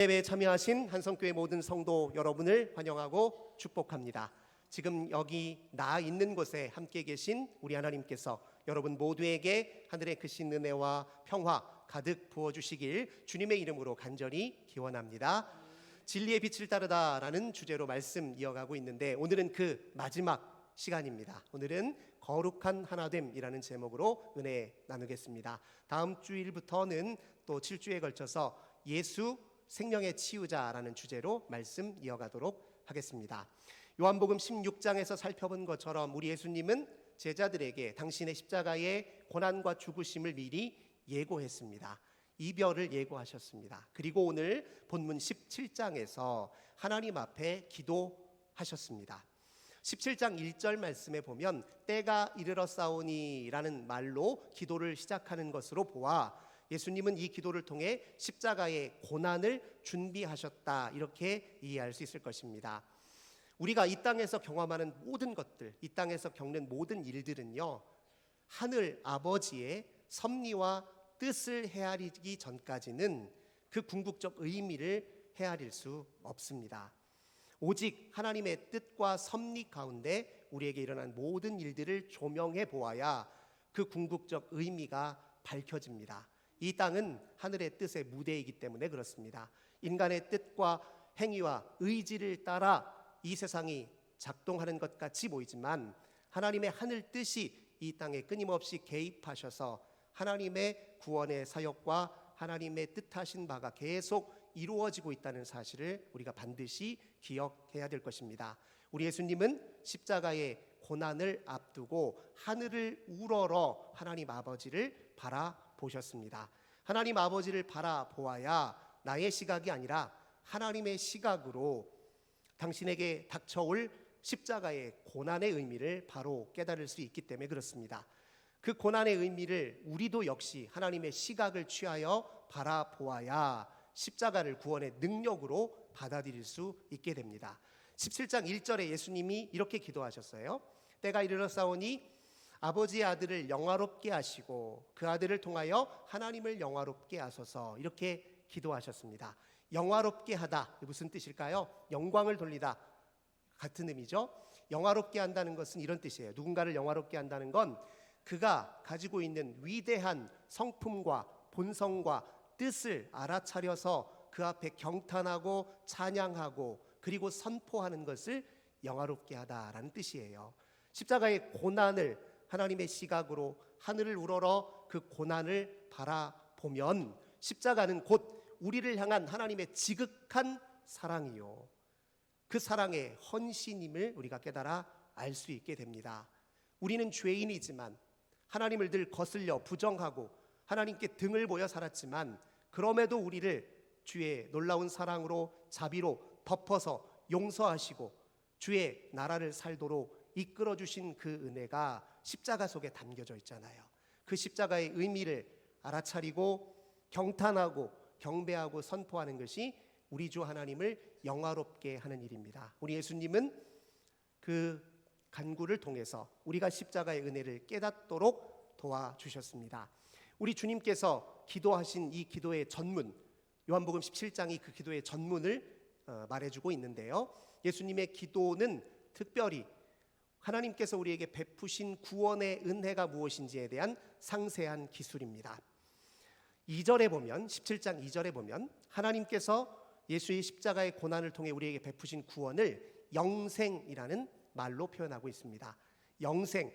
예배에 참여하신 한성교회 모든 성도 여러분을 환영하고 축복합니다. 지금 여기 나 있는 곳에 함께 계신 우리 하나님께서 여러분 모두에게 하늘의 크신 은혜와 평화 가득 부어주시길 주님의 이름으로 간절히 기원합니다. 진리의 빛을 따르다라는 주제로 말씀 이어가고 있는데, 오늘은 그 마지막 시간입니다. 오늘은 거룩한 하나됨이라는 제목으로 은혜 나누겠습니다. 다음 주일부터는 또 7주에 걸쳐서 예수 생명의 치유자라는 주제로 말씀 이어가도록 하겠습니다. 요한복음 16장에서 살펴본 것처럼 우리 예수님은 제자들에게 당신의 십자가의 고난과 죽으심을 미리 예고했습니다. 이별을 예고하셨습니다. 그리고 오늘 본문 17장에서 하나님 앞에 기도하셨습니다. 17장 1절 말씀에 보면 때가 이르렀사오니 라는 말로 기도를 시작하는 것으로 보아 예수님은 이 기도를 통해 십자가의 고난을 준비하셨다, 이렇게 이해할 수 있을 것입니다. 우리가 이 땅에서 경험하는 모든 것들, 이 땅에서 겪는 모든 일들은요, 하늘 아버지의 섭리와 뜻을 헤아리기 전까지는 그 궁극적 의미를 헤아릴 수 없습니다. 오직 하나님의 뜻과 섭리 가운데 우리에게 일어난 모든 일들을 조명해 보아야 그 궁극적 의미가 밝혀집니다. 이 땅은 하늘의 뜻의 무대이기 때문에 그렇습니다. 인간의 뜻과 행위와 의지를 따라 이 세상이 작동하는 것 같이 보이지만 하나님의 하늘 뜻이 이 땅에 끊임없이 개입하셔서 하나님의 구원의 사역과 하나님의 뜻하신 바가 계속 이루어지고 있다는 사실을 우리가 반드시 기억해야 될 것입니다. 우리 예수님은 십자가의 고난을 앞두고 하늘을 우러러 하나님 아버지를 바라보셨습니다. 하나님 아버지를 바라보아야 나의 시각이 아니라 하나님의 시각으로 당신에게 닥쳐올 십자가의 고난의 의미를 바로 깨달을 수 있기 때문에 그렇습니다. 그 고난의 의미를 우리도 역시 하나님의 시각을 취하여 바라보아야 십자가를 구원의 능력으로 받아들일 수 있게 됩니다. 17장 1절에 예수님이 이렇게 기도하셨어요. 때가 이르렀사오니 아버지의 아들을 영화롭게 하시고 그 아들을 통하여 하나님을 영화롭게 하소서, 이렇게 기도하셨습니다. 영화롭게 하다, 무슨 뜻일까요? 영광을 돌리다 같은 의미죠. 영화롭게 한다는 것은 이런 뜻이에요. 누군가를 영화롭게 한다는 건 그가 가지고 있는 위대한 성품과 본성과 뜻을 알아차려서 그 앞에 경탄하고 찬양하고 그리고 선포하는 것을 영화롭게 하다라는 뜻이에요. 십자가의 고난을 하나님의 시각으로 하늘을 우러러 그 고난을 바라보면 십자가는 곧 우리를 향한 하나님의 지극한 사랑이요, 그 사랑의 헌신임을 우리가 깨달아 알 수 있게 됩니다. 우리는 죄인이지만 하나님을 늘 거슬려 부정하고 하나님께 등을 보여 살았지만 그럼에도 우리를 주의 놀라운 사랑으로 자비로 덮어서 용서하시고 주의 나라를 살도록 이끌어 주신 그 은혜가 십자가 속에 담겨져 있잖아요. 그 십자가의 의미를 알아차리고 경탄하고 경배하고 선포하는 것이 우리 주 하나님을 영화롭게 하는 일입니다. 우리 예수님은 그 간구를 통해서 우리가 십자가의 은혜를 깨닫도록 도와주셨습니다. 우리 주님께서 기도하신 이 기도의 전문, 요한복음 17장이 그 기도의 전문을 말해주고 있는데요, 예수님의 기도는 특별히 하나님께서 우리에게 베푸신 구원의 은혜가 무엇인지에 대한 상세한 기술입니다. 2절에 보면, 17장 2절에 보면 하나님께서 예수의 십자가의 고난을 통해 우리에게 베푸신 구원을 영생이라는 말로 표현하고 있습니다. 영생,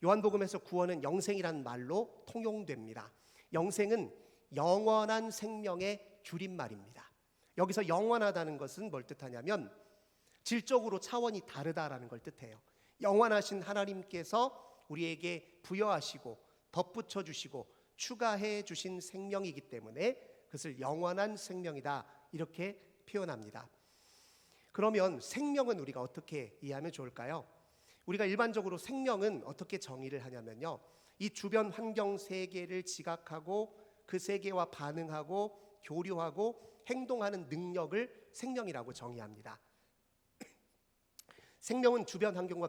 요한복음에서 구원은 영생이라는 말로 통용됩니다. 영생은 영원한 생명의 줄임말입니다. 여기서 영원하다는 것은 뭘 뜻하냐면 질적으로 차원이 다르다라는 걸 뜻해요. 영원하신 하나님께서 우리에게 부여하시고 덧붙여 주시고 추가해 주신 생명이기 때문에 그것을 영원한 생명이다, 이렇게 표현합니다. 그러면 생명은 우리가 어떻게 이해하면 좋을까요? 우리가 일반적으로 생명은 어떻게 정의를 하냐면요, 이 주변 환경 세계를 지각하고 그 세계와 반응하고 교류하고 행동하는 능력을 생명이라고 정의합니다. 생명은 주변 환경과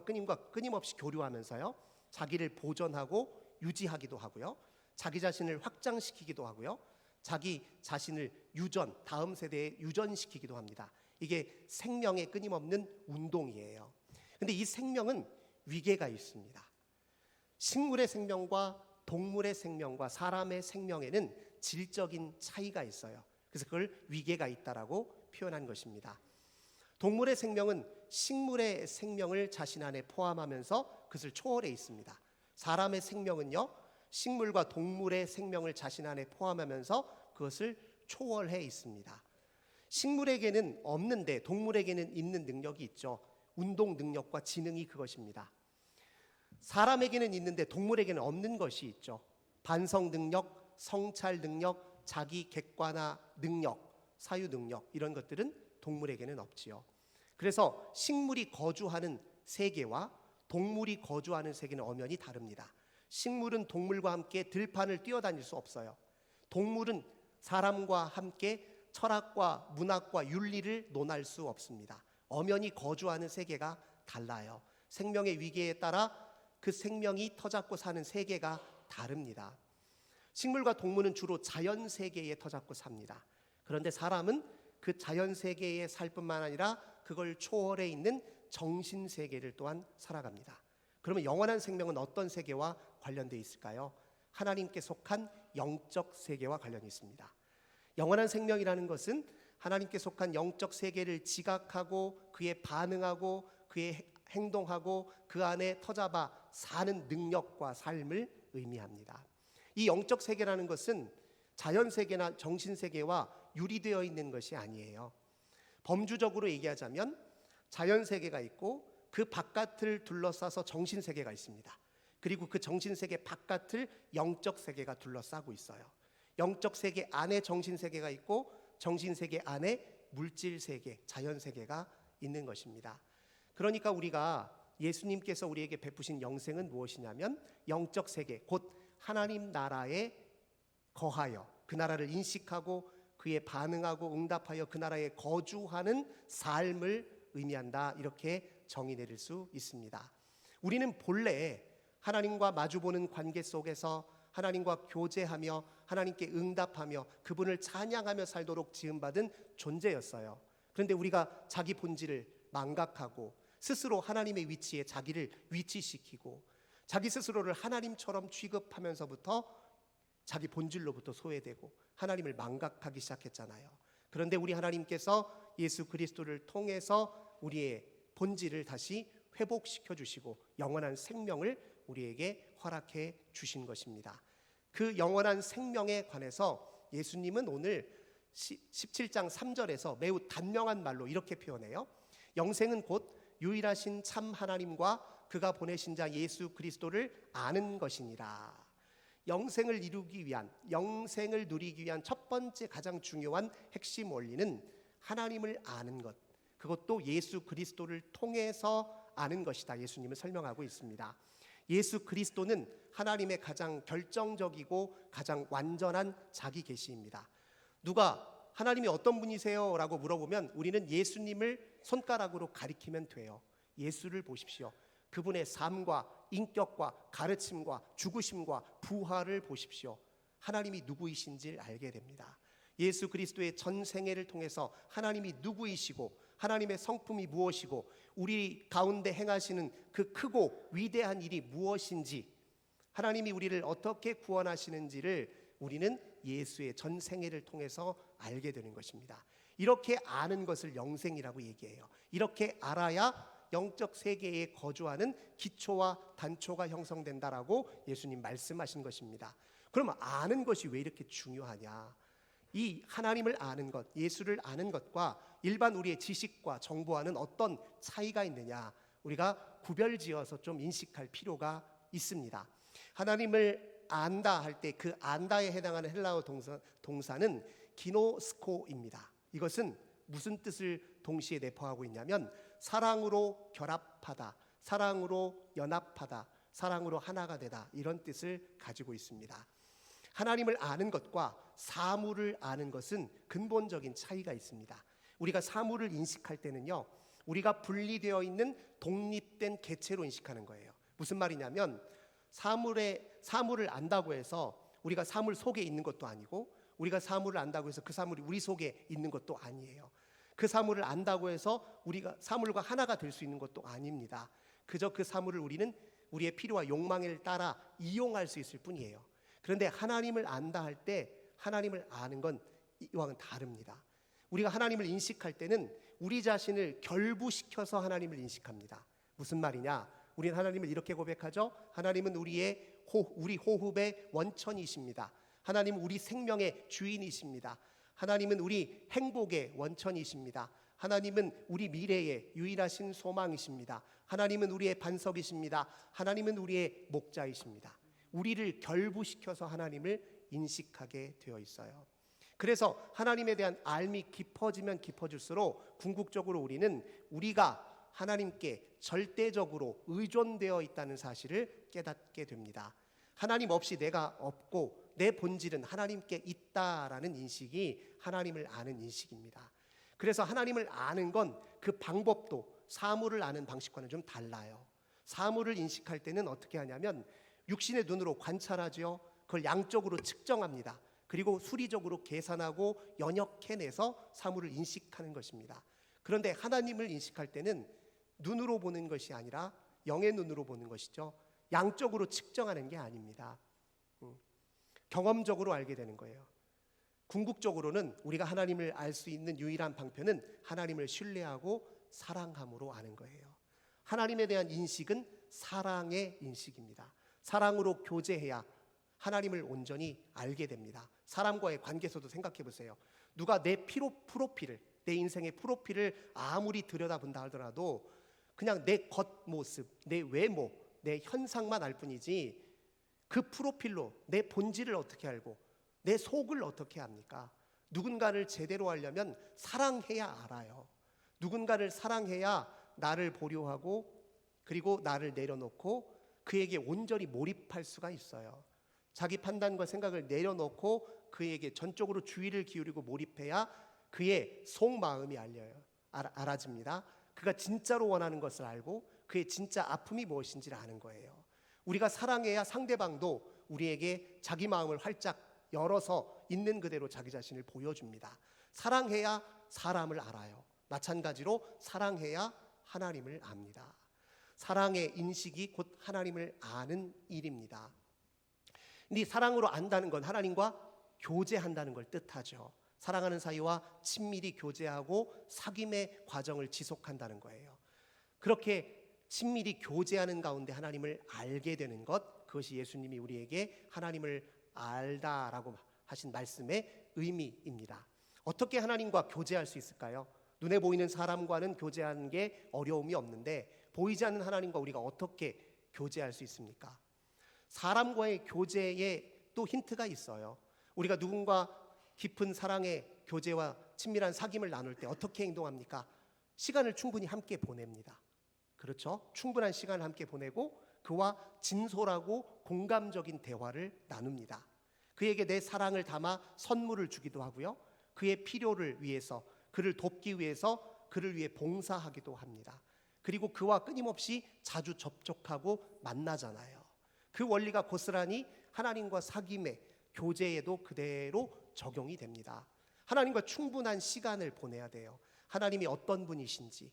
끊임없이 교류하면서요, 자기를 보존하고 유지하기도 하고요, 자기 자신을 확장시키기도 하고요, 자기 자신을 다음 세대에 유전시키기도 합니다. 이게 생명의 끊임없는 운동이에요. 근데 이 생명은 위계가 있습니다. 식물의 생명과 동물의 생명과 사람의 생명에는 질적인 차이가 있어요. 그래서 그걸 위계가 있다라고 표현한 것입니다. 동물의 생명은 식물의 생명을 자신 안에 포함하면서 그것을 초월해 있습니다. 사람의 생명은요, 식물과 동물의 생명을 자신 안에 포함하면서 그것을 초월해 있습니다. 식물에게는 없는데 동물에게는 있는 능력이 있죠. 운동 능력과 지능이 그것입니다. 사람에게는 있는데 동물에게는 없는 것이 있죠. 반성 능력, 성찰 능력, 자기 객관화 능력, 사유 능력, 이런 것들은 동물에게는 없지요. 그래서 식물이 거주하는 세계와 동물이 거주하는 세계는 엄연히 다릅니다. 식물은 동물과 함께 들판을 뛰어다닐 수 없어요. 동물은 사람과 함께 철학과 문학과 윤리를 논할 수 없습니다. 엄연히 거주하는 세계가 달라요. 생명의 위계에 따라 그 생명이 터잡고 사는 세계가 다릅니다. 식물과 동물은 주로 자연 세계에 터잡고 삽니다. 그런데 사람은 그 자연 세계에 살 뿐만 아니라 그걸 초월해 있는 정신 세계를 또한 살아갑니다. 그러면 영원한 생명은 어떤 세계와 관련되어 있을까요? 하나님께 속한 영적 세계와 관련이 있습니다. 영원한 생명이라는 것은 하나님께 속한 영적 세계를 지각하고 그에 반응하고 그에 행동하고 그 안에 터잡아 사는 능력과 삶을 의미합니다. 이 영적 세계라는 것은 자연 세계나 정신 세계와 유리되어 있는 것이 아니에요. 범주적으로 얘기하자면 자연 세계가 있고 그 바깥을 둘러싸서 정신 세계가 있습니다. 그리고 그 정신 세계 바깥을 영적 세계가 둘러싸고 있어요. 영적 세계 안에 정신 세계가 있고 정신 세계 안에 물질 세계, 자연 세계가 있는 것입니다. 그러니까 우리가 예수님께서 우리에게 베푸신 영생은 무엇이냐면 영적 세계, 곧 하나님 나라에 거하여 그 나라를 인식하고 그에 반응하고 응답하여 그 나라에 거주하는 삶을 의미한다, 이렇게 정의 내릴 수 있습니다. 우리는 본래 하나님과 마주보는 관계 속에서 하나님과 교제하며 하나님께 응답하며 그분을 찬양하며 살도록 지음받은 존재였어요. 그런데 우리가 자기 본질을 망각하고 스스로 하나님의 위치에 자기를 위치시키고 자기 스스로를 하나님처럼 취급하면서부터 자기 본질로부터 소외되고 하나님을 망각하기 시작했잖아요. 그런데 우리 하나님께서 예수 그리스도를 통해서 우리의 본질을 다시 회복시켜 주시고 영원한 생명을 우리에게 허락해 주신 것입니다. 그 영원한 생명에 관해서 예수님은 오늘 17장 3절에서 매우 단명한 말로 이렇게 표현해요. 영생은 곧 유일하신 참 하나님과 그가 보내신 자 예수 그리스도를 아는 것이니라. 영생을 이루기 위한, 영생을 누리기 위한 첫 번째 가장 중요한 핵심 원리는 하나님을 아는 것, 그것도 예수 그리스도를 통해서 아는 것이다, 예수님은 설명하고 있습니다. 예수 그리스도는 하나님의 가장 결정적이고 가장 완전한 자기 계시입니다. 누가 하나님이 어떤 분이세요? 라고 물어보면 우리는 예수님을 손가락으로 가리키면 돼요. 예수를 보십시오. 그분의 삶과 인격과 가르침과 죽으심과 부활을 보십시오. 하나님이 누구이신지를 알게 됩니다. 예수 그리스도의 전 생애를 통해서 하나님이 누구이시고 하나님의 성품이 무엇이고 우리 가운데 행하시는 그 크고 위대한 일이 무엇인지, 하나님이 우리를 어떻게 구원하시는지를 우리는 예수의 전 생애를 통해서 알게 되는 것입니다. 이렇게 아는 것을 영생이라고 얘기해요. 이렇게 알아야 영적 세계에 거주하는 기초와 단초가 형성된다라고 예수님 말씀하신 것입니다. 그러면 아는 것이 왜 이렇게 중요하냐? 이 하나님을 아는 것, 예수를 아는 것과 일반 우리의 지식과 정보와는 어떤 차이가 있느냐, 우리가 구별지어서 좀 인식할 필요가 있습니다. 하나님을 안다 할 때 그 안다에 해당하는 헬라어 동사는 기노스코입니다. 이것은 무슨 뜻을 동시에 내포하고 있냐면 사랑으로 결합하다, 사랑으로 연합하다, 사랑으로 하나가 되다, 이런 뜻을 가지고 있습니다. 하나님을 아는 것과 사물을 아는 것은 근본적인 차이가 있습니다. 우리가 사물을 인식할 때는요, 우리가 분리되어 있는 독립된 개체로 인식하는 거예요. 무슨 말이냐면 사물을 안다고 해서 우리가 사물 속에 있는 것도 아니고 우리가 사물을 안다고 해서 그 사물이 우리 속에 있는 것도 아니에요. 그 사물을 안다고 해서 우리가 사물과 하나가 될 수 있는 것도 아닙니다. 그저 그 사물을 우리는 우리의 필요와 욕망을 따라 이용할 수 있을 뿐이에요. 그런데 하나님을 안다 할 때 하나님을 아는 건 이와는 다릅니다. 우리가 하나님을 인식할 때는 우리 자신을 결부시켜서 하나님을 인식합니다. 무슨 말이냐? 우리는 하나님을 이렇게 고백하죠. 하나님은 우리 호흡의 원천이십니다. 하나님은 우리 생명의 주인이십니다. 하나님은 우리 행복의 원천이십니다. 하나님은 우리 미래의 유일하신 소망이십니다. 하나님은 우리의 반석이십니다. 하나님은 우리의 목자이십니다. 우리를 결부시켜서 하나님을 인식하게 되어 있어요. 그래서 하나님에 대한 알미 깊어지면 깊어질수록 궁극적으로 우리는 우리가 하나님께 절대적으로 의존되어 있다는 사실을 깨닫게 됩니다. 하나님 없이 내가 없고 내 본질은 하나님께 있다라는 인식이 하나님을 아는 인식입니다. 그래서 하나님을 아는 건 그 방법도 사물을 아는 방식과는 좀 달라요. 사물을 인식할 때는 어떻게 하냐면 육신의 눈으로 관찰하죠. 그걸 양적으로 측정합니다. 그리고 수리적으로 계산하고 연역해내서 사물을 인식하는 것입니다. 그런데 하나님을 인식할 때는 눈으로 보는 것이 아니라 영의 눈으로 보는 것이죠. 양적으로 측정하는 게 아닙니다. 경험적으로 알게 되는 거예요. 궁극적으로는 우리가 하나님을 알 수 있는 유일한 방편은 하나님을 신뢰하고 사랑함으로 아는 거예요. 하나님에 대한 인식은 사랑의 인식입니다. 사랑으로 교제해야 하나님을 온전히 알게 됩니다. 사람과의 관계에서도 생각해 보세요. 누가 내 프로필을, 내 인생의 프로필을 아무리 들여다본다 하더라도 그냥 내 겉모습, 내 외모, 내 현상만 알 뿐이지 그 프로필로 내 본질을 어떻게 알고 내 속을 어떻게 합니까? 누군가를 제대로 알려면 사랑해야 알아요. 누군가를 사랑해야 나를 보려하고 그리고 나를 내려놓고 그에게 온전히 몰입할 수가 있어요. 자기 판단과 생각을 내려놓고 그에게 전적으로 주의를 기울이고 몰입해야 그의 속마음이 알아집니다. 그가 진짜로 원하는 것을 알고 그의 진짜 아픔이 무엇인지를 아는 거예요. 우리가 사랑해야 상대방도 우리에게 자기 마음을 활짝 열어서 있는 그대로 자기 자신을 보여줍니다. 사랑해야 사람을 알아요. 마찬가지로 사랑해야 하나님을 압니다. 사랑의 인식이 곧 하나님을 아는 일입니다. 이 사랑으로 안다는 건 하나님과 교제한다는 걸 뜻하죠. 사랑하는 사이와 친밀히 교제하고 사귐의 과정을 지속한다는 거예요. 그렇게 친밀히 교제하는 가운데 하나님을 알게 되는 것, 그것이 예수님이 우리에게 하나님을 알다라고 하신 말씀의 의미입니다. 어떻게 하나님과 교제할 수 있을까요? 눈에 보이는 사람과는 교제하는 게 어려움이 없는데 보이지 않는 하나님과 우리가 어떻게 교제할 수 있습니까? 사람과의 교제에 또 힌트가 있어요. 우리가 누군가 깊은 사랑의 교제와 친밀한 사귐을 나눌 때 어떻게 행동합니까? 시간을 충분히 함께 보냅니다. 그렇죠? 충분한 시간을 함께 보내고 그와 진솔하고 공감적인 대화를 나눕니다. 그에게 내 사랑을 담아 선물을 주기도 하고요. 그의 필요를 위해서, 그를 돕기 위해서 그를 위해 봉사하기도 합니다. 그리고 그와 끊임없이 자주 접촉하고 만나잖아요. 그 원리가 고스란히 하나님과 사귐의 교제에도 그대로 적용이 됩니다. 하나님과 충분한 시간을 보내야 돼요. 하나님이 어떤 분이신지,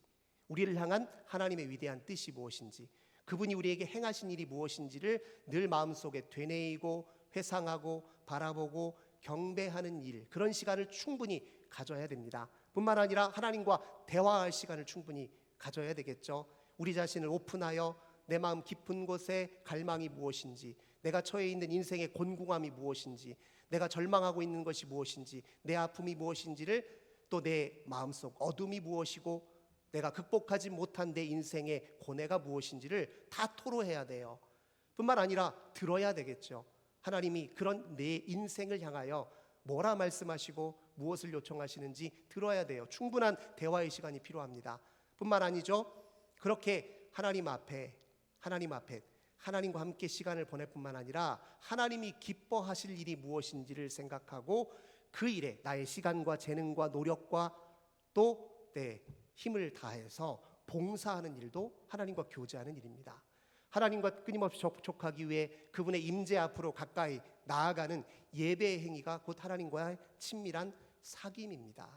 우리를 향한 하나님의 위대한 뜻이 무엇인지, 그분이 우리에게 행하신 일이 무엇인지를 늘 마음속에 되뇌이고 회상하고 바라보고 경배하는 일, 그런 시간을 충분히 가져야 됩니다. 뿐만 아니라 하나님과 대화할 시간을 충분히 가져야 되겠죠. 우리 자신을 오픈하여 내 마음 깊은 곳에 갈망이 무엇인지, 내가 처해 있는 인생의 곤궁함이 무엇인지, 내가 절망하고 있는 것이 무엇인지, 내 아픔이 무엇인지를, 또 내 마음속 어둠이 무엇이고 내가 극복하지 못한 내 인생의 고뇌가 무엇인지를 다 토로해야 돼요. 뿐만 아니라 들어야 되겠죠. 하나님이 그런 내 인생을 향하여 뭐라 말씀하시고 무엇을 요청하시는지 들어야 돼요. 충분한 대화의 시간이 필요합니다. 뿐만 아니죠. 그렇게 하나님 앞에 하나님과 함께 시간을 보낼 뿐만 아니라 하나님이 기뻐하실 일이 무엇인지를 생각하고 그 일에 나의 시간과 재능과 노력과 또 내 힘을 다해서 봉사하는 일도 하나님과 교제하는 일입니다. 하나님과 끊임없이 접촉하기 위해 그분의 임재 앞으로 가까이 나아가는 예배의 행위가 곧 하나님과의 친밀한 사귐입니다.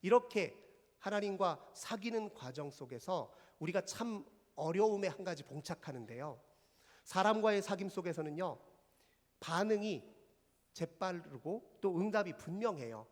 이렇게 하나님과 사귀는 과정 속에서 우리가 참 어려움에 한 가지 봉착하는데요. 사람과의 사귐 속에서는요, 반응이 재빠르고 또 응답이 분명해요.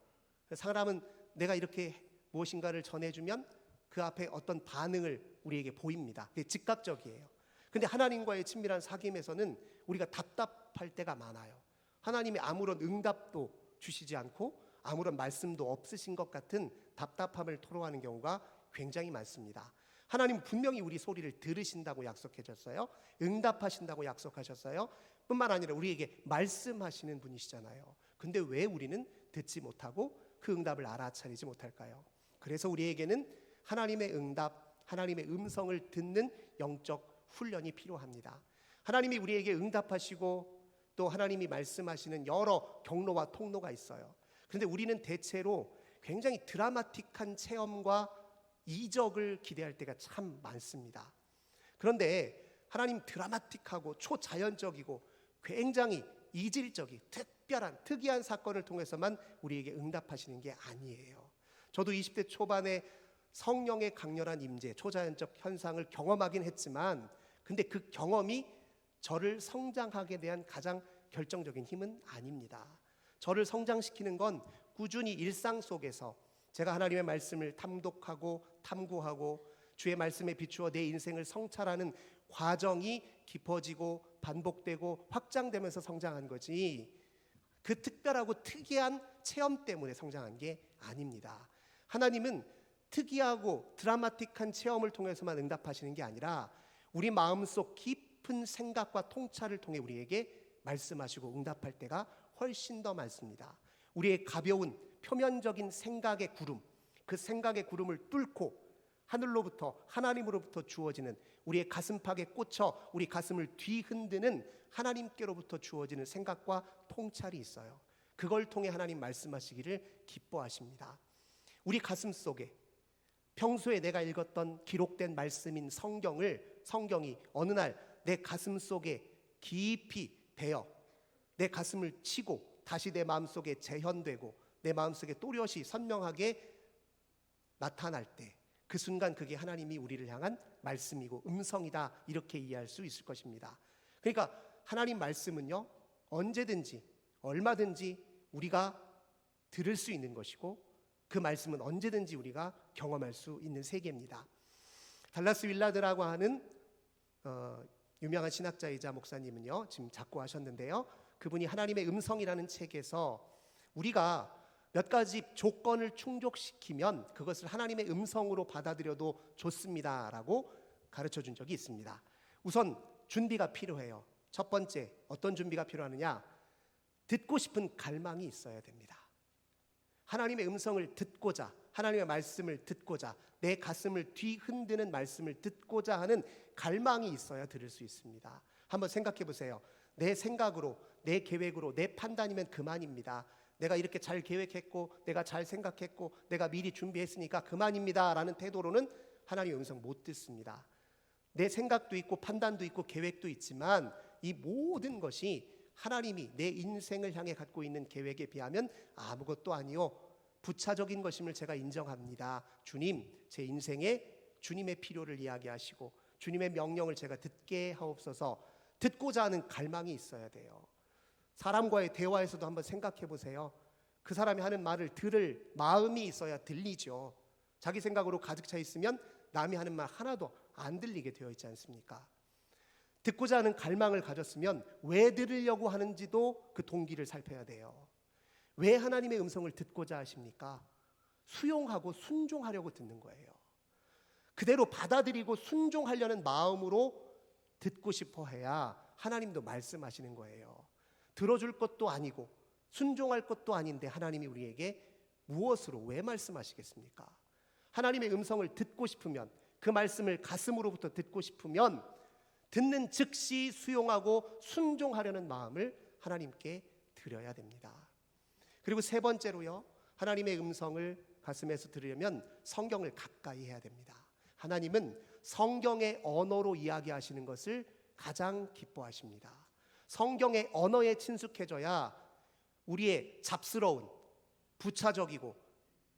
사람은 내가 이렇게 무엇인가를 전해주면 그 앞에 어떤 반응을 우리에게 보입니다. 그게 즉각적이에요. 근데 하나님과의 친밀한 사귐에서는 우리가 답답할 때가 많아요. 하나님이 아무런 응답도 주시지 않고 아무런 말씀도 없으신 것 같은 답답함을 토로하는 경우가 굉장히 많습니다. 하나님은 분명히 우리 소리를 들으신다고 약속해 줬어요. 응답하신다고 약속하셨어요. 뿐만 아니라 우리에게 말씀하시는 분이시잖아요. 근데 왜 우리는 듣지 못하고 그 응답을 알아차리지 못할까요? 그래서 우리에게는 하나님의 응답, 하나님의 음성을 듣는 영적 훈련이 필요합니다. 하나님이 우리에게 응답하시고 또 하나님이 말씀하시는 여러 경로와 통로가 있어요. 그런데 우리는 대체로 굉장히 드라마틱한 체험과 이적을 기대할 때가 참 많습니다. 그런데 하나님 드라마틱하고 초자연적이고 굉장히 이질적인 특이한 사건을 통해서만 우리에게 응답하시는 게 아니에요. 저도 20대 초반에 성령의 강렬한 임재, 초자연적 현상을 경험하긴 했지만 근데 그 경험이 저를 성장하게 대한 가장 결정적인 힘은 아닙니다. 저를 성장시키는 건 꾸준히 일상 속에서 제가 하나님의 말씀을 탐독하고 탐구하고 주의 말씀에 비추어 내 인생을 성찰하는 과정이 깊어지고 반복되고 확장되면서 성장한 거지 그 특별하고 특이한 체험 때문에 성장한 게 아닙니다. 하나님은 특이하고 드라마틱한 체험을 통해서만 응답하시는 게 아니라 우리 마음속 깊은 생각과 통찰을 통해 우리에게 말씀하시고 응답할 때가 훨씬 더 많습니다. 우리의 가벼운 표면적인 생각의 구름, 그 생각의 구름을 뚫고 하늘로부터 하나님으로부터 주어지는 우리의 가슴팍에 꽂혀 우리 가슴을 뒤흔드는 하나님께로부터 주어지는 생각과 통찰이 있어요. 그걸 통해 하나님 말씀하시기를 기뻐하십니다. 우리 가슴 속에 평소에 내가 읽었던 기록된 말씀인 성경이 어느 날 내 가슴 속에 깊이 배어 내 가슴을 치고 다시 내 마음속에 재현되고 내 마음속에 또렷이 선명하게 나타날 때 그 순간 그게 하나님이 우리를 향한 말씀이고 음성이다 이렇게 이해할 수 있을 것입니다. 그러니까 하나님 말씀은요 언제든지 얼마든지 우리가 들을 수 있는 것이고 그 말씀은 언제든지 우리가 경험할 수 있는 세계입니다. 달라스 윌라드라고 하는 유명한 신학자이자 목사님은요 지금 작고하셨는데요. 그분이 하나님의 음성이라는 책에서 우리가 몇 가지 조건을 충족시키면 그것을 하나님의 음성으로 받아들여도 좋습니다라고 가르쳐준 적이 있습니다. 우선 준비가 필요해요. 첫 번째 어떤 준비가 필요하느냐? 듣고 싶은 갈망이 있어야 됩니다. 하나님의 음성을 듣고자 하나님의 말씀을 듣고자 내 가슴을 뒤흔드는 말씀을 듣고자 하는 갈망이 있어야 들을 수 있습니다. 한번 생각해 보세요. 내 생각으로 내 계획으로 내 판단이면 그만입니다. 내가 이렇게 잘 계획했고 내가 잘 생각했고 내가 미리 준비했으니까 그만입니다 라는 태도로는 하나님의 음성 못 듣습니다. 내 생각도 있고 판단도 있고 계획도 있지만 이 모든 것이 하나님이 내 인생을 향해 갖고 있는 계획에 비하면 아무것도 아니요 부차적인 것임을 제가 인정합니다. 주님, 제 인생에 주님의 필요를 이야기하시고 주님의 명령을 제가 듣게 하옵소서. 듣고자 하는 갈망이 있어야 돼요. 사람과의 대화에서도 한번 생각해 보세요. 그 사람이 하는 말을 들을 마음이 있어야 들리죠. 자기 생각으로 가득 차 있으면 남이 하는 말 하나도 안 들리게 되어 있지 않습니까? 듣고자 하는 갈망을 가졌으면 왜 들으려고 하는지도 그 동기를 살펴야 돼요. 왜 하나님의 음성을 듣고자 하십니까? 수용하고 순종하려고 듣는 거예요. 그대로 받아들이고 순종하려는 마음으로 듣고 싶어 해야 하나님도 말씀하시는 거예요. 들어줄 것도 아니고 순종할 것도 아닌데 하나님이 우리에게 무엇으로 왜 말씀하시겠습니까? 하나님의 음성을 듣고 싶으면 그 말씀을 가슴으로부터 듣고 싶으면 듣는 즉시 수용하고 순종하려는 마음을 하나님께 드려야 됩니다. 그리고 세 번째로요. 하나님의 음성을 가슴에서 들으려면 성경을 가까이 해야 됩니다. 하나님은 성경의 언어로 이야기하시는 것을 가장 기뻐하십니다. 성경의 언어에 친숙해져야 우리의 잡스러운, 부차적이고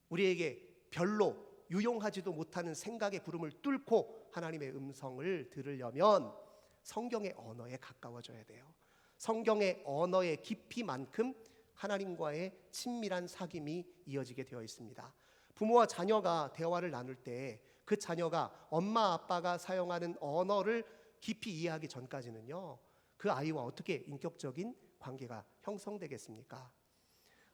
우리에게 별로 유용하지도 못하는 생각의 구름을 뚫고 하나님의 음성을 들으려면 성경의 언어에 가까워져야 돼요. 성경의 언어의 깊이만큼 하나님과의 친밀한 사귐이 이어지게 되어 있습니다. 부모와 자녀가 대화를 나눌 때 그 자녀가 엄마 아빠가 사용하는 언어를 깊이 이해하기 전까지는요, 그 아이와 어떻게 인격적인 관계가 형성되겠습니까?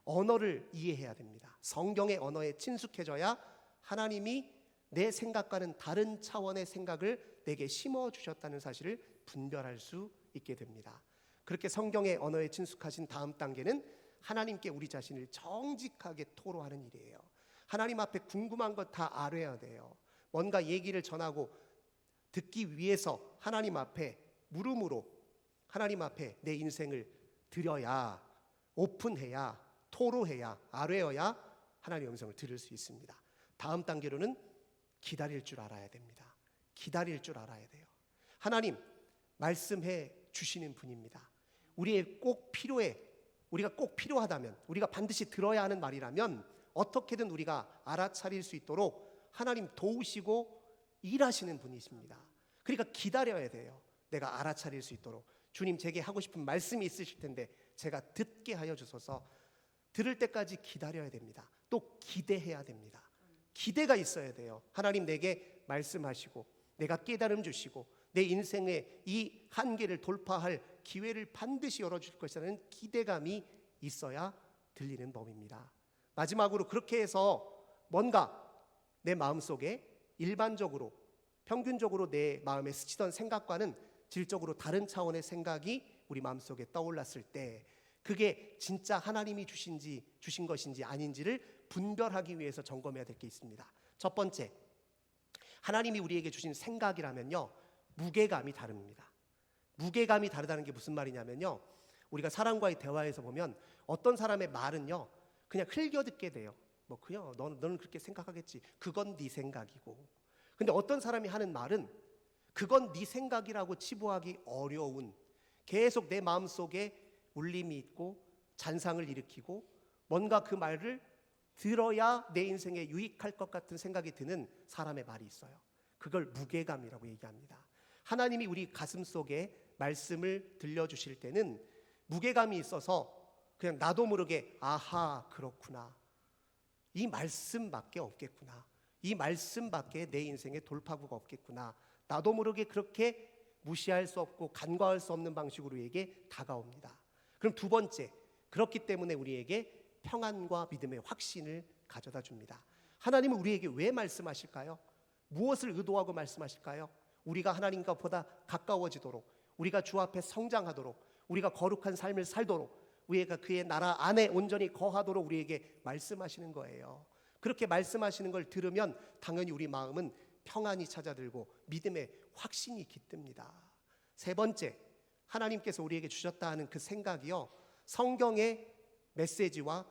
언어를 이해해야 됩니다. 성경의 언어에 친숙해져야 하나님이 내 생각과는 다른 차원의 생각을 내게 심어주셨다는 사실을 분별할 수 있게 됩니다. 그렇게 성경의 언어에 친숙하신 다음 단계는 하나님께 우리 자신을 정직하게 토로하는 일이에요. 하나님 앞에 궁금한 것 다 알아야 돼요. 뭔가 얘기를 전하고 듣기 위해서 하나님 앞에 물음으로 하나님 앞에 내 인생을 드려야, 오픈해야, 토로해야, 알아야 하나님의 음성을 들을 수 있습니다. 다음 단계로는 기다릴 줄 알아야 됩니다. 기다릴 줄 알아야 돼요. 하나님 말씀해 주시는 분입니다. 우리의 꼭 필요해, 우리가 꼭 필요하다면, 우리가 반드시 들어야 하는 말이라면 어떻게든 우리가 알아차릴 수 있도록 하나님 도우시고 일하시는 분이십니다. 그러니까 기다려야 돼요. 내가 알아차릴 수 있도록. 주님, 제게 하고 싶은 말씀이 있으실 텐데 제가 듣게 하여 주소서. 들을 때까지 기다려야 됩니다. 또 기대해야 됩니다. 기대가 있어야 돼요. 하나님 내게 말씀하시고 내가 깨달음 주시고 내 인생의 이 한계를 돌파할 기회를 반드시 열어줄 것이라는 기대감이 있어야 들리는 법입니다. 마지막으로 그렇게 해서 뭔가 내 마음속에 일반적으로 평균적으로 내 마음에 스치던 생각과는 질적으로 다른 차원의 생각이 우리 마음속에 떠올랐을 때 그게 진짜 하나님이 주신 것인지 아닌지를 분별하기 위해서 점검해야 될 게 있습니다. 첫 번째, 하나님이 우리에게 주신 생각이라면요, 무게감이 다릅니다. 무게감이 다르다는 게 무슨 말이냐면요, 우리가 사람과의 대화에서 보면 어떤 사람의 말은요 그냥 흘겨듣게 돼요. 뭐 그냥 너는 그렇게 생각하겠지. 그건 네 생각이고. 근데 어떤 사람이 하는 말은 그건 네 생각이라고 치부하기 어려운, 계속 내 마음속에 울림이 있고 잔상을 일으키고 뭔가 그 말을 들어야 내 인생에 유익할 것 같은 생각이 드는 사람의 말이 있어요. 그걸 무게감이라고 얘기합니다. 하나님이 우리 가슴 속에 말씀을 들려주실 때는 무게감이 있어서 그냥 나도 모르게 아하 그렇구나, 이 말씀밖에 없겠구나, 이 말씀밖에 내 인생에 돌파구가 없겠구나, 나도 모르게 그렇게 무시할 수 없고 간과할 수 없는 방식으로 우리에게 다가옵니다. 그럼 두 번째, 그렇기 때문에 우리에게 평안과 믿음의 확신을 가져다 줍니다. 하나님은 우리에게 왜 말씀하실까요? 무엇을 의도하고 말씀하실까요? 우리가 하나님과 보다 가까워지도록, 우리가 주 앞에 성장하도록, 우리가 거룩한 삶을 살도록, 우리가 그의 나라 안에 온전히 거하도록 우리에게 말씀하시는 거예요. 그렇게 말씀하시는 걸 들으면 당연히 우리 마음은 평안이 찾아들고 믿음의 확신이 깃듭니다. 세 번째, 하나님께서 우리에게 주셨다 하는 그 생각이요, 성경의 메시지와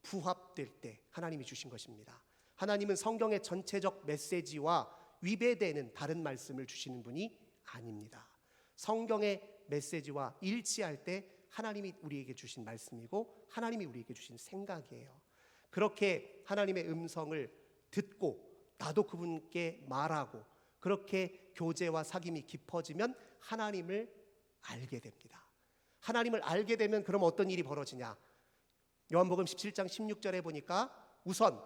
부합될 때 하나님이 주신 것입니다. 하나님은 성경의 전체적 메시지와 위배되는 다른 말씀을 주시는 분이 아닙니다. 성경의 메시지와 일치할 때 하나님이 우리에게 주신 말씀이고 하나님이 우리에게 주신 생각이에요. 그렇게 하나님의 음성을 듣고 나도 그분께 말하고 그렇게 교제와 사귐이 깊어지면 하나님을 알게 됩니다. 하나님을 알게 되면 그럼 어떤 일이 벌어지냐? 요한복음 17장 16절에 보니까 우선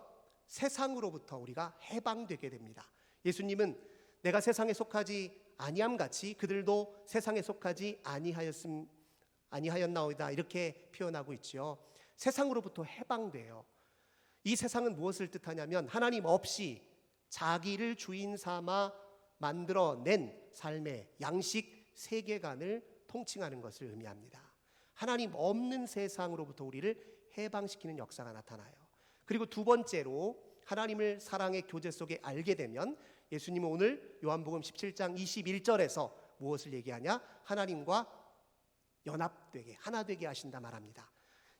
세상으로부터 우리가 해방되게 됩니다. 예수님은 내가 세상에 속하지 아니함같이 그들도 세상에 속하지 아니하였나이다 이렇게 표현하고 있죠. 세상으로부터 해방돼요. 이 세상은 무엇을 뜻하냐면 하나님 없이 자기를 주인 삼아 만들어낸 삶의 양식 세계관을 통칭하는 것을 의미합니다. 하나님 없는 세상으로부터 우리를 해방시키는 역사가 나타나요. 그리고 두 번째로 하나님을 사랑의 교제 속에 알게 되면 예수님은 오늘 요한복음 17장 21절에서 무엇을 얘기하냐? 하나님과 연합되게, 하나 되게 하신다 말합니다.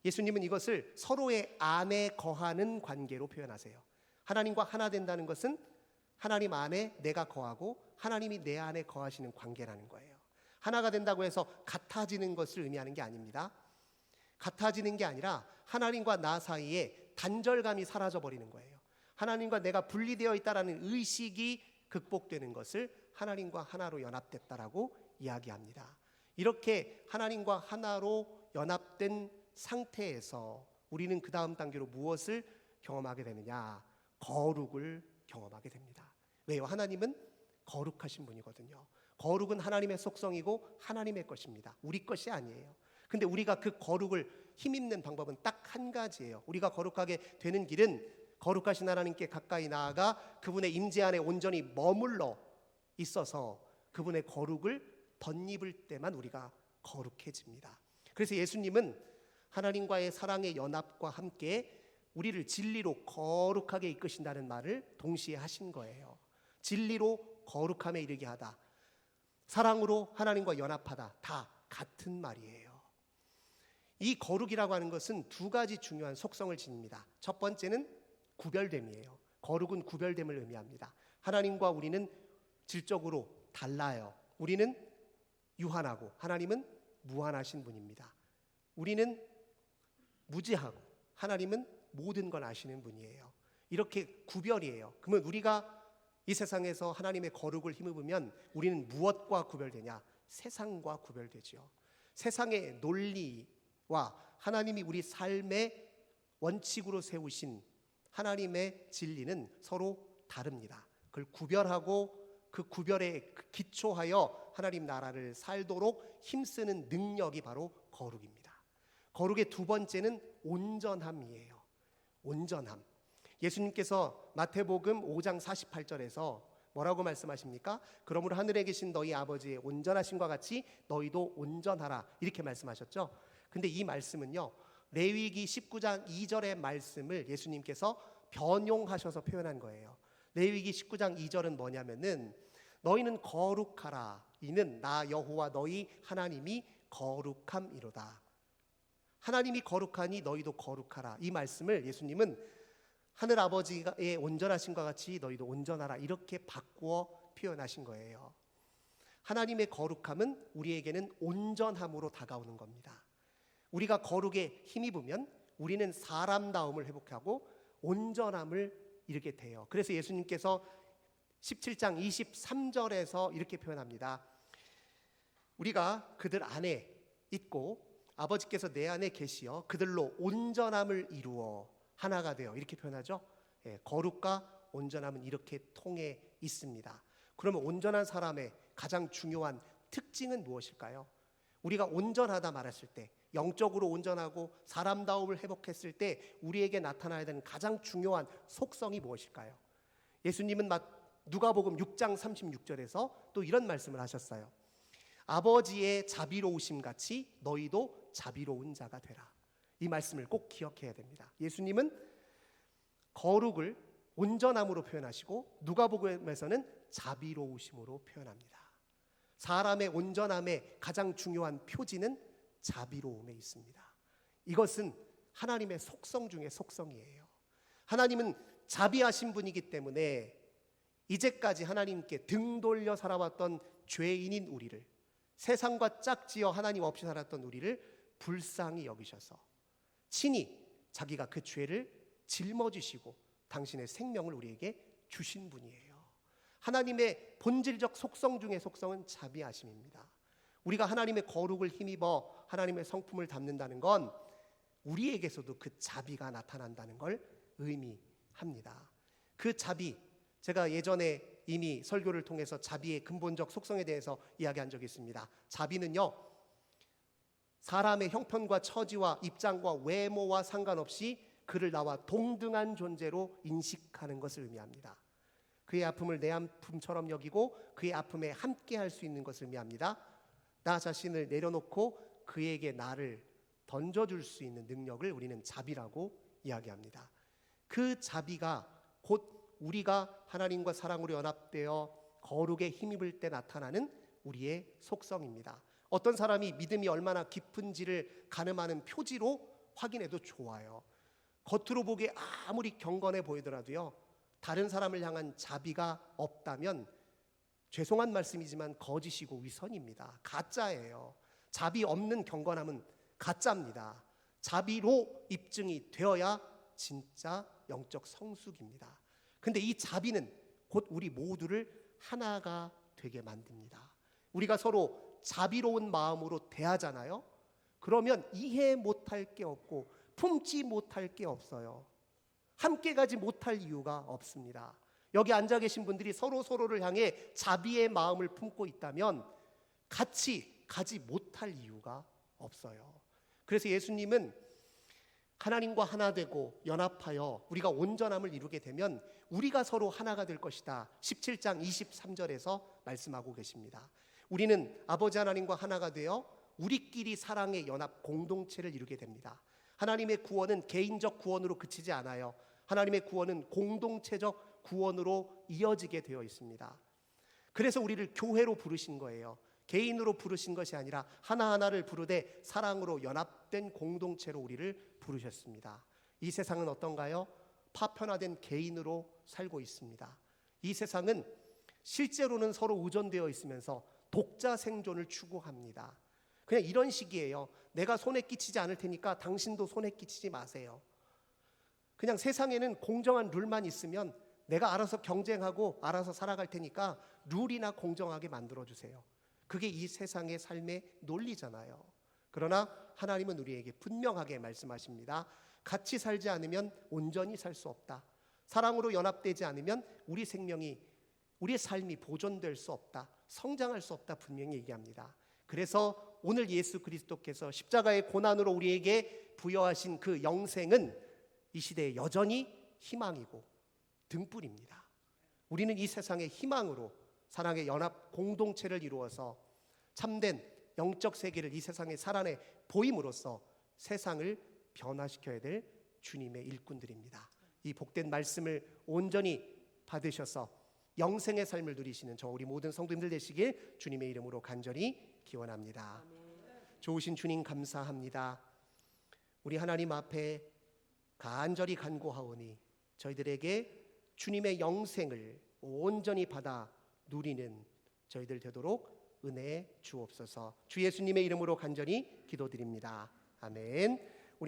예수님은 이것을 서로의 안에 거하는 관계로 표현하세요. 하나님과 하나 된다는 것은 하나님 안에 내가 거하고 하나님이 내 안에 거하시는 관계라는 거예요. 하나가 된다고 해서 같아지는 것을 의미하는 게 아닙니다. 같아지는 게 아니라 하나님과 나 사이에 단절감이 사라져버리는 거예요. 하나님과 내가 분리되어 있다라는 의식이 극복되는 것을 하나님과 하나로 연합됐다라고 이야기합니다. 이렇게 하나님과 하나로 연합된 상태에서 우리는 그 다음 단계로 무엇을 경험하게 되느냐? 거룩을 경험하게 됩니다. 왜요? 하나님은 거룩하신 분이거든요. 거룩은 하나님의 속성이고 하나님의 것입니다. 우리 것이 아니에요. 근데 우리가 그 거룩을 힘입는 방법은 딱 한 가지예요. 우리가 거룩하게 되는 길은 거룩하신 하나님께 가까이 나아가 그분의 임재 안에 온전히 머물러 있어서 그분의 거룩을 덧입을 때만 우리가 거룩해집니다. 그래서 예수님은 하나님과의 사랑의 연합과 함께 우리를 진리로 거룩하게 이끄신다는 말을 동시에 하신 거예요. 진리로 거룩함에 이르게 하다, 사랑으로 하나님과 연합하다, 다 같은 말이에요. 이 거룩이라고 하는 것은 두 가지 중요한 속성을 지닙니다. 첫 번째는 구별됨이에요. 거룩은 구별됨을 의미합니다. 하나님과 우리는 질적으로 달라요. 우리는 유한하고 하나님은 무한하신 분입니다. 우리는 무지하고 하나님은 모든 걸 아시는 분이에요. 이렇게 구별이에요. 그러면 우리가 이 세상에서 하나님의 거룩을 힘입으면 우리는 무엇과 구별되냐? 세상과 구별되죠. 세상의 논리와 하나님이 우리 삶의 원칙으로 세우신 하나님의 진리는 서로 다릅니다. 그걸 구별하고 그 구별에 기초하여 하나님 나라를 살도록 힘쓰는 능력이 바로 거룩입니다. 거룩의 두 번째는 온전함이에요. 온전함. 예수님께서 마태복음 5장 48절에서 뭐라고 말씀하십니까? 그러므로 하늘에 계신 너희 아버지의 온전하심과 같이 너희도 온전하라, 이렇게 말씀하셨죠. 근데 이 말씀은요, 레위기 19장 2절의 말씀을 예수님께서 변용하셔서 표현한 거예요. 레위기 19장 2절은 뭐냐면은 너희는 거룩하라, 이는 나 여호와 너희 하나님이 거룩함이로다. 하나님이 거룩하니 너희도 거룩하라. 이 말씀을 예수님은 하늘 아버지의 온전하심과 같이 너희도 온전하라, 이렇게 바꾸어 표현하신 거예요. 하나님의 거룩함은 우리에게는 온전함으로 다가오는 겁니다. 우리가 거룩에 힘입으면 우리는 사람다움을 회복하고 온전함을 이루게 돼요. 그래서 예수님께서 17장 23절에서 이렇게 표현합니다. 우리가 그들 안에 있고 아버지께서 내 안에 계시어 그들로 온전함을 이루어 하나가 되어, 이렇게 표현하죠. 거룩과 온전함은 이렇게 통해 있습니다. 그러면 온전한 사람의 가장 중요한 특징은 무엇일까요? 우리가 온전하다 말했을 때, 영적으로 온전하고 사람다움을 회복했을 때 우리에게 나타나야 되는 가장 중요한 속성이 무엇일까요? 예수님은 누가복음 6장 36절에서 또 이런 말씀을 하셨어요. 아버지의 자비로우심 같이 너희도 자비로운 자가 되라. 이 말씀을 꼭 기억해야 됩니다. 예수님은 거룩을 온전함으로 표현하시고 누가복음에서는 자비로우심으로 표현합니다. 사람의 온전함의 가장 중요한 표지는 자비로움에 있습니다. 이것은 하나님의 속성 중에 속성이에요. 하나님은 자비하신 분이기 때문에 이제까지 하나님께 등 돌려 살아왔던 죄인인 우리를, 세상과 짝지어 하나님 없이 살았던 우리를 불쌍히 여기셔서 친히 자기가 그 죄를 짊어지시고 당신의 생명을 우리에게 주신 분이에요. 하나님의 본질적 속성 중의 속성은 자비하심입니다. 우리가 하나님의 거룩을 힘입어 하나님의 성품을 담는다는 건 우리에게서도 그 자비가 나타난다는 걸 의미합니다. 그 자비, 제가 예전에 이미 설교를 통해서 자비의 근본적 속성에 대해서 이야기한 적이 있습니다. 자비는요, 사람의 형편과 처지와 입장과 외모와 상관없이 그를 나와 동등한 존재로 인식하는 것을 의미합니다. 그의 아픔을 내 아픔처럼 여기고 그의 아픔에 함께 할 수 있는 것을 의미합니다. 나 자신을 내려놓고 그에게 나를 던져줄 수 있는 능력을 우리는 자비라고 이야기합니다. 그 자비가 곧 우리가 하나님과 사랑으로 연합되어 거룩에 힘입을 때 나타나는 우리의 속성입니다. 어떤 사람이 믿음이 얼마나 깊은지를 가늠하는 표지로 확인해도 좋아요. 겉으로 보기에 아무리 경건해 보이더라도요, 다른 사람을 향한 자비가 없다면 죄송한 말씀이지만 거짓이고 위선입니다. 가짜예요. 자비 없는 경건함은 가짜입니다. 자비로 입증이 되어야 진짜 영적 성숙입니다. 근데 이 자비는 곧 우리 모두를 하나가 되게 만듭니다. 우리가 서로 자비로운 마음으로 대하잖아요. 그러면 이해 못할 게 없고 품지 못할 게 없어요. 함께 가지 못할 이유가 없습니다. 여기 앉아 계신 분들이 서로를 향해 자비의 마음을 품고 있다면 같이 가지 못할 이유가 없어요. 그래서 예수님은 하나님과 하나 되고 연합하여 우리가 온전함을 이루게 되면 우리가 서로 하나가 될 것이다. 17장 23절에서 말씀하고 계십니다. 우리는 아버지 하나님과 하나가 되어 우리끼리 사랑의 연합 공동체를 이루게 됩니다. 하나님의 구원은 개인적 구원으로 그치지 않아요. 하나님의 구원은 공동체적 구원으로 이어지게 되어 있습니다. 그래서 우리를 교회로 부르신 거예요. 개인으로 부르신 것이 아니라 하나하나를 부르되 사랑으로 연합된 공동체로 우리를 부르셨습니다. 이 세상은 어떤가요? 파편화된 개인으로 살고 있습니다. 이 세상은 실제로는 서로 의존되어 있으면서 독자 생존을 추구합니다. 그냥 이런 식이에요. 내가 손에 끼치지 않을 테니까 당신도 손에 끼치지 마세요. 그냥 세상에는 공정한 룰만 있으면 내가 알아서 경쟁하고 알아서 살아갈 테니까 룰이나 공정하게 만들어주세요. 그게 이 세상의 삶의 논리잖아요. 그러나 하나님은 우리에게 분명하게 말씀하십니다. 같이 살지 않으면 온전히 살 수 없다. 사랑으로 연합되지 않으면 우리 생명이, 우리의 삶이 보존될 수 없다. 성장할 수 없다. 분명히 얘기합니다. 그래서 오늘 예수 그리스도께서 십자가의 고난으로 우리에게 부여하신 그 영생은 이 시대에 여전히 희망이고 등불입니다. 우리는 이 세상의 희망으로 사랑의 연합 공동체를 이루어서 참된 영적 세계를 이 세상에 살아내 보임으로써 세상을 변화시켜야 될 주님의 일꾼들입니다. 이 복된 말씀을 온전히 받으셔서 영생의 삶을 누리시는 저 우리 모든 성도님들 되시길 주님의 이름으로 간절히 기원합니다. 좋으신 주님 감사합니다. 우리 하나님 앞에 간절히 간구하오니 저희들에게 주님의 영생을 온전히 받아 누리는 저희들 되도록 은혜 주옵소서. 주 예수님의 이름으로 간절히 기도드립니다. 아멘.